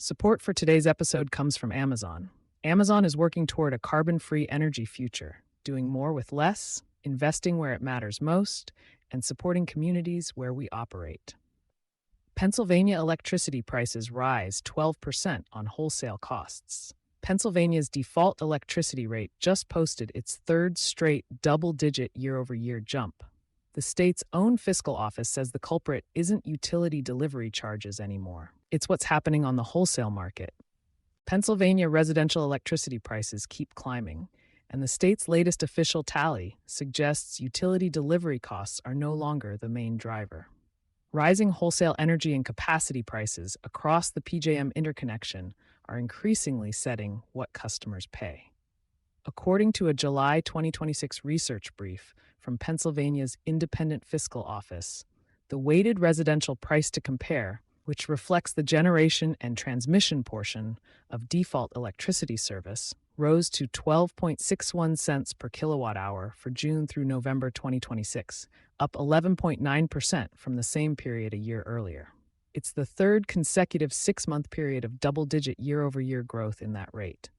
Support for today's episode comes from Amazon. Amazon is working toward a carbon-free energy future, doing more with less, investing where it matters most, and supporting communities where we operate. Pennsylvania electricity prices rise 12% on wholesale costs. Pennsylvania's default electricity rate just posted its third straight double-digit year-over-year jump. The state's own fiscal office says the culprit isn't utility delivery charges anymore. It's what's happening on the wholesale market. Pennsylvania residential electricity prices keep climbing, and the state's latest official tally suggests utility delivery costs are no longer the main driver. Rising wholesale energy and capacity prices across the PJM interconnection are increasingly setting what customers pay. According to a July 2026 research brief from Pennsylvania's Independent Fiscal Office, the weighted residential price to compare, which reflects the generation and transmission portion of default electricity service, rose to 12.61 cents per kilowatt hour for June through November 2026, up 11.9% from the same period a year earlier. It's the third consecutive six-month period of double-digit year-over-year growth in that rate.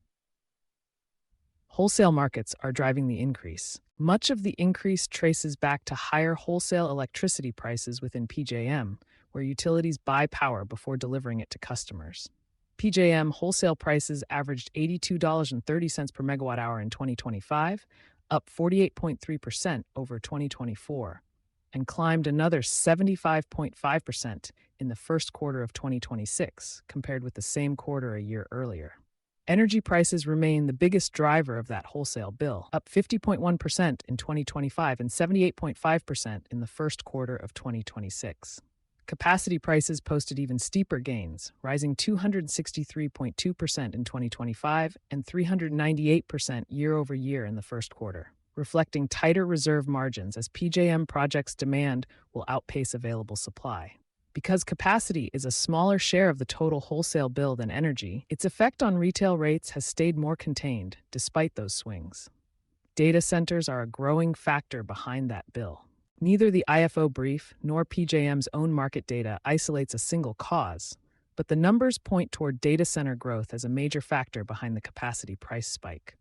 Wholesale markets are driving the increase. Much of the increase traces back to higher wholesale electricity prices within PJM, where utilities buy power before delivering it to customers. PJM wholesale prices averaged $82.30 per megawatt hour in 2025, up 48.3% over 2024, and climbed another 75.5% in the first quarter of 2026, compared with the same quarter a year earlier. Energy prices remain the biggest driver of that wholesale bill, up 50.1% in 2025 and 78.5% in the first quarter of 2026. Capacity prices posted even steeper gains, rising 263.2% in 2025 and 398% year-over-year in the first quarter, reflecting tighter reserve margins as PJM projects' demand will outpace available supply. Because capacity is a smaller share of the total wholesale bill than energy, its effect on retail rates has stayed more contained despite those swings. Data centers are a growing factor behind that bill. Neither the IFO brief nor PJM's own market data isolates a single cause, but the numbers point toward data center growth as a major factor behind the capacity price spike.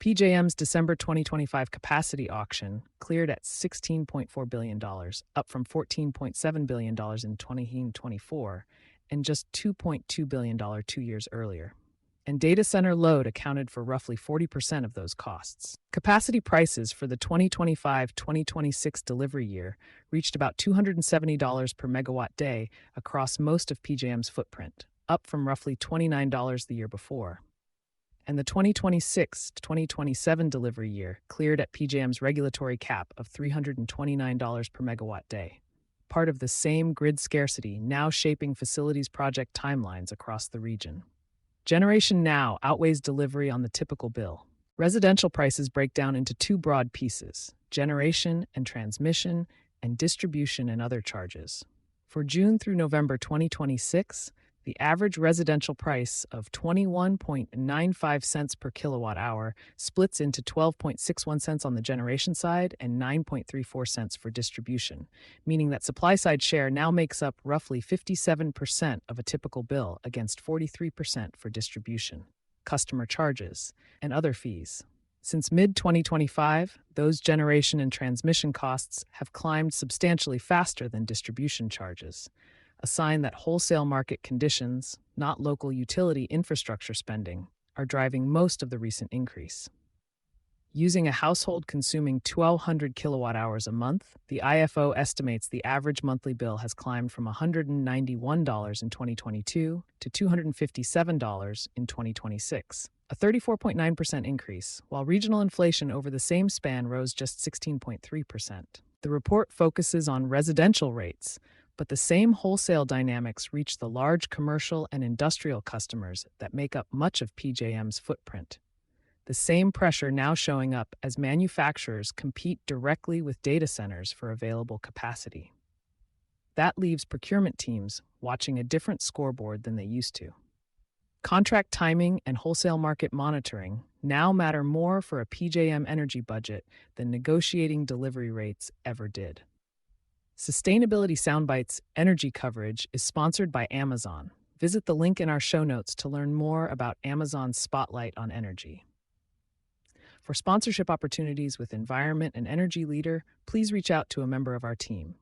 PJM's December 2025 capacity auction cleared at $16.4 billion, up from $14.7 billion in 2024 and just $2.2 billion 2 years earlier. And data center load accounted for roughly 40% of those costs. Capacity prices for the 2025-2026 delivery year reached about $270 per megawatt day across most of PJM's footprint, up from roughly $29 the year before. And the 2026-2027 delivery year cleared at PJM's regulatory cap of $329 per megawatt day, part of the same grid scarcity now shaping facilities project timelines across the region. Generation now outweighs delivery on the typical bill. Residential prices break down into two broad pieces: generation and transmission, and distribution and other charges. For June through November 2026, the average residential price of 21.95 cents per kilowatt hour splits into 12.61 cents on the generation side and 9.34 cents for distribution, meaning that supply-side share now makes up roughly 57% of a typical bill against 43% for distribution, customer charges, and other fees. Since mid-2025, those generation and transmission costs have climbed substantially faster than distribution charges, a sign that wholesale market conditions, not local utility infrastructure spending, are driving most of the recent increase. Using a household consuming 1,200 kilowatt hours a month, the IFO estimates the average monthly bill has climbed from $191 in 2022 to $257 in 2026, a 34.9% increase, while regional inflation over the same span rose just 16.3%. The report focuses on residential rates, but the same wholesale dynamics reach the large commercial and industrial customers that make up much of PJM's footprint. The same pressure now showing up as manufacturers compete directly with data centers for available capacity. That leaves procurement teams watching a different scoreboard than they used to. Contract timing and wholesale market monitoring now matter more for a PJM energy budget than negotiating delivery rates ever did. Sustainability Soundbites Energy Coverage is sponsored by Amazon, Visit the link in our show notes to learn more about Amazon's spotlight on energy. For sponsorship opportunities with Environment and Energy Leader, please reach out to a member of our team.